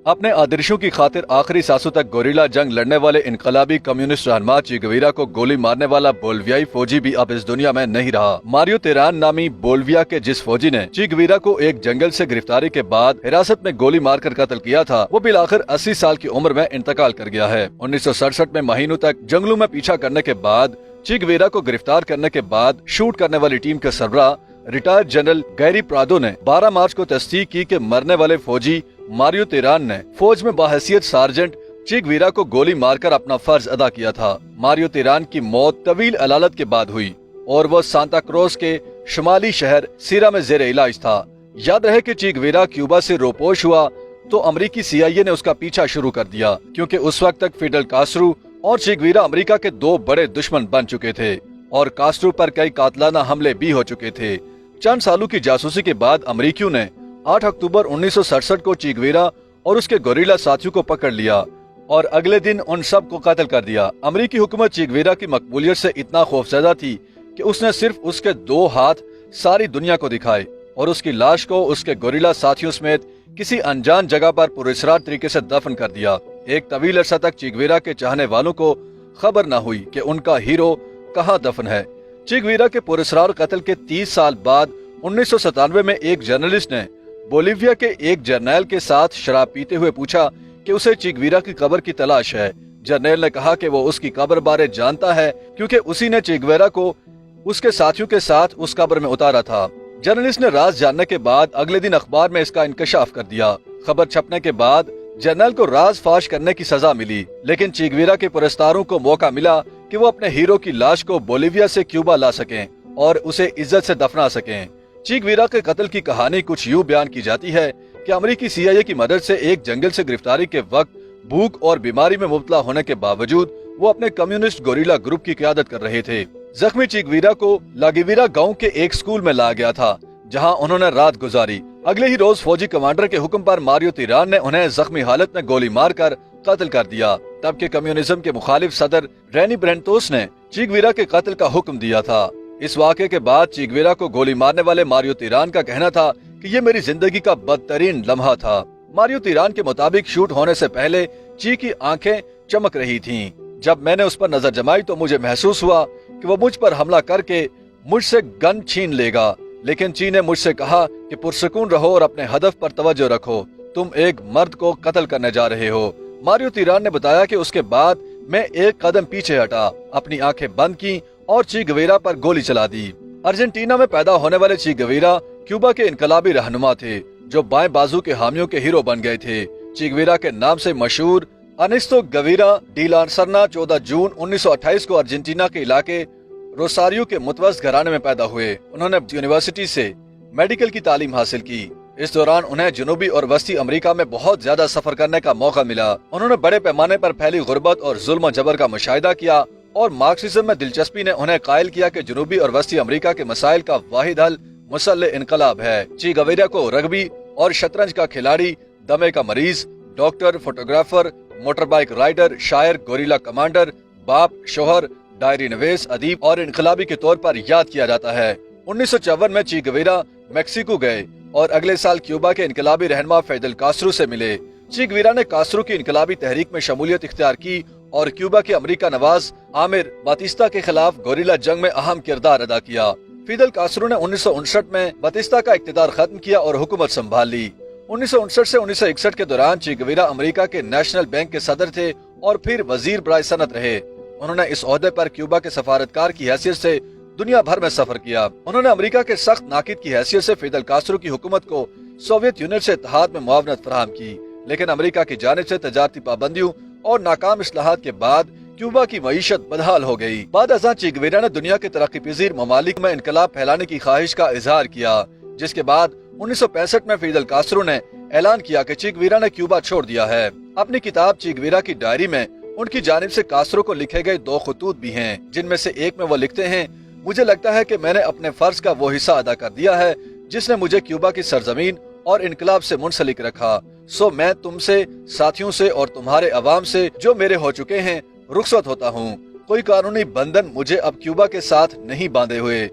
अपने आदर्शों की खातिर आखिरी सांसों तक गोरिल्ला जंग लड़ने वाले इनकलाबी कम्युनिस्ट रहनुमा चे गुवेरा को गोली मारने वाला बोल्वियाई फौजी भी अब इस दुनिया में नहीं रहा। मारियो तेरान नामी बोल्विया के जिस फौजी ने चे गुवेरा को एक जंगल से गिरफ्तारी के बाद हिरासत में गोली मारकर कत्ल किया था, वो बिल आखिर 80 साल की उम्र में इंतकाल कर गया है। 1967 में महीनों तक जंगलों में पीछा करने के बाद चे गुवेरा को गिरफ्तार करने के बाद शूट करने वाली टीम के सरबराह रिटायर्ड जनरल गैरी प्रादो ने 12 मार्च को तस्दीक की कि मरने वाले फौजी मारियो तेरान ने फौज में बाहैसियत सार्जेंट चे गुवेरा को गोली मारकर अपना फर्ज अदा किया था। मारियो तेरान की मौत तवील अदालत के बाद हुई और वो सांता क्रूज के शुमाली शहर सीरा में जेर इलाज था। याद रहे कि चे गुवेरा क्यूबा से रोपोश हुआ तो अमरीकी CIA ने उसका पीछा शुरू कर दिया, क्योंकि उस वक्त तक फिडेल कास्ट्रो और चे गुवेरा अमेरिका के दो बड़े दुश्मन बन चुके थे और कास्ट्रो पर कई कातलाना हमले भी हो चुके थे। चंद सालों की जासूसी के बाद अमरीकियों ने 8 अक्टूबर 1967 को चे गुवेरा और उसके गोरिल्ला साथियों को पकड़ लिया और अगले दिन उन सब को कत्ल कर दिया। अमरीकी हुकूमत चे गुवेरा की मकबूलियत से इतना खौफजदा थी कि उसने सिर्फ उसके 2 हाथ सारी दुनिया को दिखाए और उसकी लाश को उसके गोरिल्ला साथियों समेत किसी अनजान जगह पर पुरस्कार तरीके से दफन कर दिया। एक तवील अरसा तक चे गुवेरा के चाहने वालों को खबर न हुई कि उनका हीरो कहाँ दफन है। चे गुवेरा के पुरस्कार कत्ल के 30 साल बाद 1997 में एक जर्नलिस्ट ने बोलीविया के एक जर्नैल के साथ शराब पीते हुए पूछा कि उसे चे गुवेरा की कब्र की तलाश है। जर्नैल ने कहा कि वो उसकी कब्र बारे जानता है, क्योंकि उसी ने चे गुवेरा को उसके साथियों के साथ उस कब्र में उतारा था। जर्नलिस्ट ने राज जानने के बाद अगले दिन अखबार में इसका इंकशाफ कर दिया। खबर छपने के बाद जर्नल को राज फाश करने की सजा मिली, लेकिन चे गुवेरा के पुरस्कारों को मौका मिला कि वो अपने हीरो की लाश को बोलीविया से क्यूबा ला सकें और उसे इज्जत से दफना सकें। चे गुवेरा के कत्ल की कहानी कुछ यूं बयान की जाती है कि अमेरिकी CIA की मदद से एक जंगल से गिरफ्तारी के वक्त भूख और बीमारी में मुब्तला होने के बावजूद वो अपने कम्युनिस्ट गोरिल्ला ग्रुप की क़यादत कर रहे थे। जख्मी चे गुवेरा को लागिविरा गांव के एक स्कूल में लाया गया था, जहां उन्होंने रात गुजारी। अगले ही रोज फौजी कमांडर के हुक्म पर मारियो तेरान ने उन्हें जख्मी हालत में गोली मारकर कत्ल कर दिया। तब के कम्युनिज्म के मुखालिफ सदर रेनी ब्रेंटोस ने चे गुवेरा के कत्ल का हुक्म दिया था। इस वाक़े के बाद चे गुवेरा को गोली मारने वाले मारियो तेरान का कहना था कि ये मेरी जिंदगी का बदतरीन लम्हा था। मारियो तेरान के मुताबिक शूट होने से पहले चे की आंखें चमक रही थीं। जब मैंने उस पर नजर जमाई तो मुझे महसूस हुआ कि वो मुझ पर हमला करके मुझसे गन छीन लेगा, लेकिन चे ने मुझसे कहा कि पुरसुकून रहो और अपने हदफ पर तवज्जो रखो, तुम एक मर्द को कत्ल करने जा रहे हो। मारियो तेरान ने बताया कि उसके बाद मैं एक कदम पीछे हटा, अपनी आंखें बंद की और चे गुवेरा पर गोली चला दी। अर्जेंटीना में पैदा होने वाले चे गुवेरा क्यूबा के इनकलाबी रहनुमा थे, जो बाएं बाजू के हामियों के हीरो बन गए थे। चे गुवेरा के नाम से मशहूर अनिस्तो गवीरा डी ला सर्ना 14 जून 1928 को अर्जेंटीना के इलाके रोसारियो के मुतवस्सित घराने में पैदा हुए। उन्होंने यूनिवर्सिटी से मेडिकल की तालीम हासिल की। इस दौरान उन्हें जनूबी और वस्ती अमेरिका में बहुत ज्यादा सफर करने का मौका मिला। उन्होंने बड़े पैमाने पर फैली गुर्बत और जुल्म जबर का मुशाहिदा किया और मार्क्सिज्म में दिलचस्पी ने उन्हें कायल किया कि जनूबी और वस्ती अमेरिका के मसाइल का वाहिद हल मुसल्लह इनकलाब है। चे गुवेरा को रग्बी और शतरंज का खिलाड़ी, दमे का मरीज, doctor, photographer, motor bike rider, शायर, गोरिल्ला कमांडर, बाप, शोहर, डायरी नवीस, अदीब और इनकलाबी के तौर पर याद किया जाता है। 1954 में चे गुवेरा मेक्सिको गए और अगले साल क्यूबा के इनकलाबी रहनुमा फिडेल कास्ट्रो से मिले। चे गुवेरा ने कास्ट्रो की इनकलाबी तहरीक में शमूलियत इख्तियार की और क्यूबा के अमेरिका नवाज आमिर बातिस्ता के खिलाफ गोरिल्ला जंग में अहम किरदार अदा किया। फिडेल कास्ट्रो ने 1959 में बातिस्ता का इख्तियार खत्म किया और हुकूमत संभाल ली। 1959 से 1961 के दौरान चे गुवेरा अमेरिका के नेशनल बैंक के सदर थे और फिर वजीर बराए सनत रहे। उन्होंने इस ओहदे पर क्यूबा के सफारतकार की हैसियत से दुनिया भर में सफर किया। उन्होंने अमेरिका के सख्त नाकिद की हैसियत से फिडेल कास्ट्रो की हुकूमत को सोवियत यूनियन से इत्तेहाद में मुआवनत फराहम की, लेकिन अमेरिका की जानिब से तजारती पाबंदियों और नाकाम इस्लाहात के बाद क्यूबा की मईशत बदहाल हो गई। बाद अज़ां चे गुवेरा ने दुनिया के तरक्की पजीर ममालिक में इनकलाब फैलाने की ख्वाहिश का इजहार किया, जिसके बाद 1965 में फिडेल कास्ट्रो ने ऐलान किया कि चे गुवेरा ने क्यूबा छोड़ दिया है। अपनी किताब चे गुवेरा की डायरी में उनकी जानिब से कास्ट्रो को लिखे गए 2 खतूत भी हैं, जिनमें से एक में वो लिखते हैं, मुझे लगता है कि मैंने अपने फर्ज का वो हिस्सा अदा कर दिया है जिसने मुझे क्यूबा की सरजमीन और इनकलाब से मुंसलिक रखा। सो मैं तुमसे, साथियों से और तुम्हारे अवाम से जो मेरे हो चुके हैं रुखसत होता हूँ। कोई कानूनी बंधन मुझे अब क्यूबा के साथ नहीं बांधे हुए।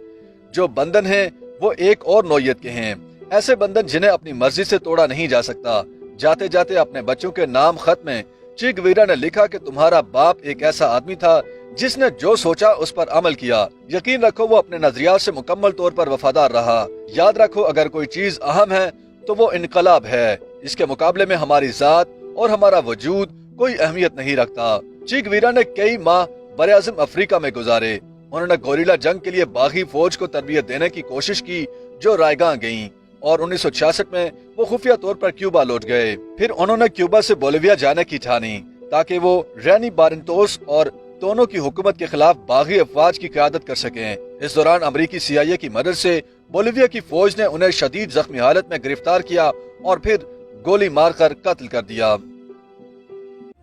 जो बंधन हैं वो एक और नौयत के हैं, ऐसे बंधन जिन्हें अपनी मर्जी से तोड़ा नहीं जा सकता। जाते जाते अपने बच्चों के नाम खत में चे गुवेरा ने लिखा कि तुम्हारा बाप एक ऐसा आदमी था जिसने जो सोचा उस पर अमल किया। यकीन रखो वो अपने नजरियात से मुकम्मल तौर पर वफादार रहा। याद रखो अगर कोई चीज अहम है तो वो इनकलाब है। इसके मुकाबले में हमारी जात और हमारा वजूद कोई अहमियत नहीं रखता। चे गुवेरा ने कई माह बरआज़म अफ्रीका में गुजारे। उन्होंने गोरिल्ला जंग के लिए बागी फौज को तरबियत देने की कोशिश की जो रायगां गईं और 1966 में वो खुफिया तौर पर क्यूबा लौट गए। फिर उन्होंने क्यूबा से बोलिविया जाने की ठानी ताकि वो रैनी बारिंतोस और दोनों की हुकूमत के खिलाफ बागी अफवाज की क़यादत कर सकें। इस दौरान अमरीकी CIA की मदद से बोलिविया की फौज ने उन्हें शदीद जख्मी हालत में गिरफ्तार किया और फिर गोली मारकर कत्ल कर दिया।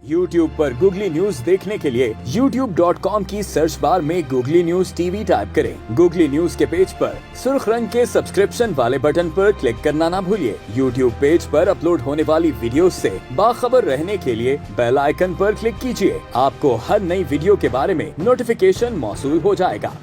YouTube पर गूगली न्यूज देखने के लिए youtube.com की सर्च बार में गूगली न्यूज TV टाइप करें। गूगली न्यूज के पेज पर सुर्ख रंग के सब्सक्रिप्शन वाले बटन पर क्लिक करना ना भूलिए। YouTube पेज पर अपलोड होने वाली वीडियो से बाखबर रहने के लिए बेल आइकन पर क्लिक कीजिए। आपको हर नई वीडियो के बारे में नोटिफिकेशन मौसूल हो जाएगा।